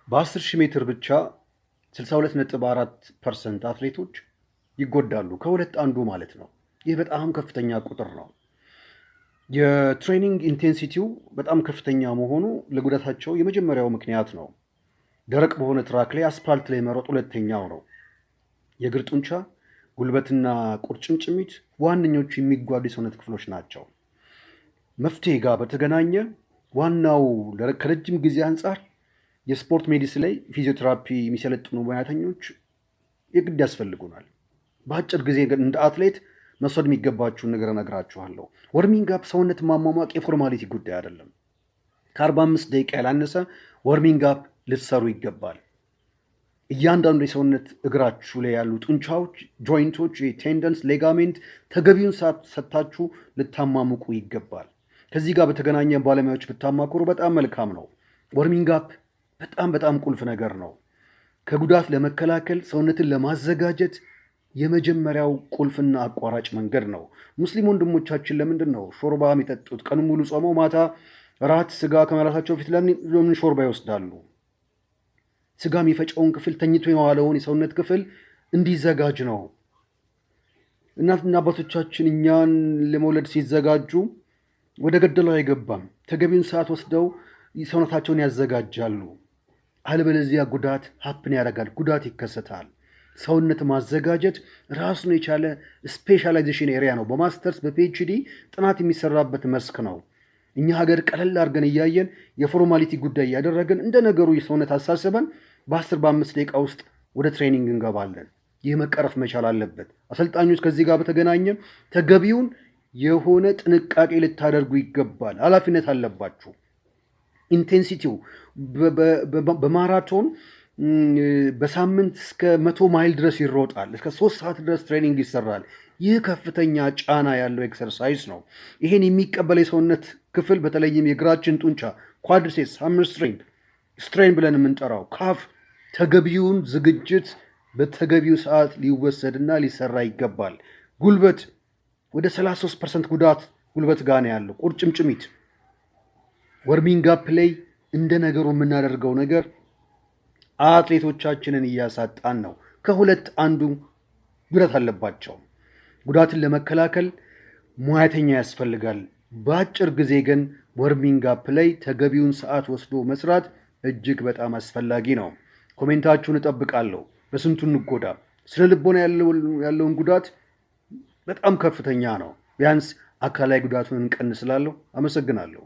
በ10,000 ሜትር ብቻ 62.4% አትሌቶች ይጎዳሉ። ከሁለት አንዱ ማለት ነው። ይህ በጣም ከፍተኛ ቁጥር ነው። የትሬኒንግ ኢንቴንሲቲው በጣም ከፍተኛ መሆኑ ለጉዳታቸው የመጀመሪያው ምክንያት ነው። ደረቅ በሆነ ትራክ ላይ አስፓልት ላይ መሮጥ ሁለተኛው ነው። የእግር ጡንቻ፣ ጉልበትና ቁርጭምጭሚት ዋነኞቹ የሚጓዱ የሰውነት ክፍሎች ናቸው። መፍትሄ ጋር በተገናኘ ዋናው ከረጅም ጊዜ አንጻር የስፖርት ሜዲሲን ላይ ፊዚዮቴራፒ የሚሰለጥኑ ሙያተኞች የግድ ያስፈልጉናል። በአጭር ጊዜ እንደ አትሌት መውሰድ የሚገባችሁን ነገር እነግራችኋለሁ። ወርሚንግ አፕ ሰውነት ማሟሟቅ የፎርማሊቲ ጉዳይ አይደለም። ከ45 ደቂቃ ያላነሰ ወርሚንግ አፕ ልትሰሩ ይገባል። እያንዳንዱ የሰውነት እግራችሁ ላይ ያሉ ጡንቻዎች፣ ጆይንቶች፣ ቴንደንስ፣ ሌጋሜንት ተገቢውን ሰዓት ሰጥታችሁ ልታማሙቁ ይገባል። ከዚህ ጋር በተገናኘ ባለሙያዎች ብታማክሩ በጣም መልካም ነው። ወርሚንግ አፕ በጣም ቁልፍ ነገር ነው። ከጉዳት ለመከላከል ሰውነትን ለማዘጋጀት የመጀመሪያው ቁልፍና አቋራጭ መንገድ ነው። ሙስሊም ወንድሞቻችን ለምንድን ነው ሾርባ የሚጠጡት? ቀኑን ሙሉ ጾመው ማታ ራት ስጋ ከመላታቸው ፊት ለምን ሾርባ ይወስዳሉ? ስጋ የሚፈጨውን ክፍል ተኝቶ የዋለውን የሰውነት ክፍል እንዲዘጋጅ ነው። እናትና አባቶቻችን እኛን ለመውለድ ሲዘጋጁ ወደ ገደለው አይገባም። ተገቢውን ሰዓት ወስደው ሰውነታቸውን ያዘጋጃሉ። አለበለዚያ ጉዳት ሀፕን ያደርጋል፣ ጉዳት ይከሰታል። ሰውነት ማዘጋጀት ራሱን የቻለ ስፔሻላይዜሽን ኤሪያ ነው። በማስተርስ በፒኤችዲ ጥናት የሚሰራበት መስክ ነው። እኛ ሀገር ቀለል አድርገን እያየን የፎርማሊቲ ጉዳይ እያደረግን እንደ ነገሩ የሰውነት አሳስበን በ10-5 ደቂቃ ውስጥ ወደ ትሬኒንግ እንገባለን። ይህ መቀረፍ መቻል አለበት። አሰልጣኞች ከዚህ ጋር በተገናኘ ተገቢውን የሆነ ጥንቃቄ ልታደርጉ ይገባል። ኃላፊነት አለባችሁ። ኢንቴንሲቲው በማራቶን በሳምንት እስከ 100 ማይል ድረስ ይሮጣል። እስከ 3 ሰዓት ድረስ ትሬኒንግ ይሰራል። ይህ ከፍተኛ ጫና ያለው ኤክሰርሳይዝ ነው። ይሄን የሚቀበል የሰውነት ክፍል በተለይም የእግራችን ጡንቻ ኳድሪሴፕስ፣ ሃምስትሪንግ፣ ስትሬን ብለን የምንጠራው ካፍ ተገቢውን ዝግጅት በተገቢው ሰዓት ሊወሰድና ሊሰራ ይገባል። ጉልበት ወደ 33% ጉዳት ጉልበት ጋር ነው ያለው። ቁርጭምጭሚት ወርሚንግ አፕ ላይ እንደ ነገሩ የምናደርገው ነገር አትሌቶቻችንን እያሳጣን ነው። ከሁለት አንዱ ጉዳት አለባቸው። ጉዳትን ለመከላከል ሙያተኛ ያስፈልጋል። በአጭር ጊዜ ግን ወርሚንግ አፕ ላይ ተገቢውን ሰዓት ወስዶ መስራት እጅግ በጣም አስፈላጊ ነው። ኮሜንታችሁን እጠብቃለሁ። በስንቱ እንጎዳ? ስነ ልቦና ያለውን ጉዳት በጣም ከፍተኛ ነው። ቢያንስ አካላዊ ጉዳቱን እንቀንስላለሁ። አመሰግናለሁ።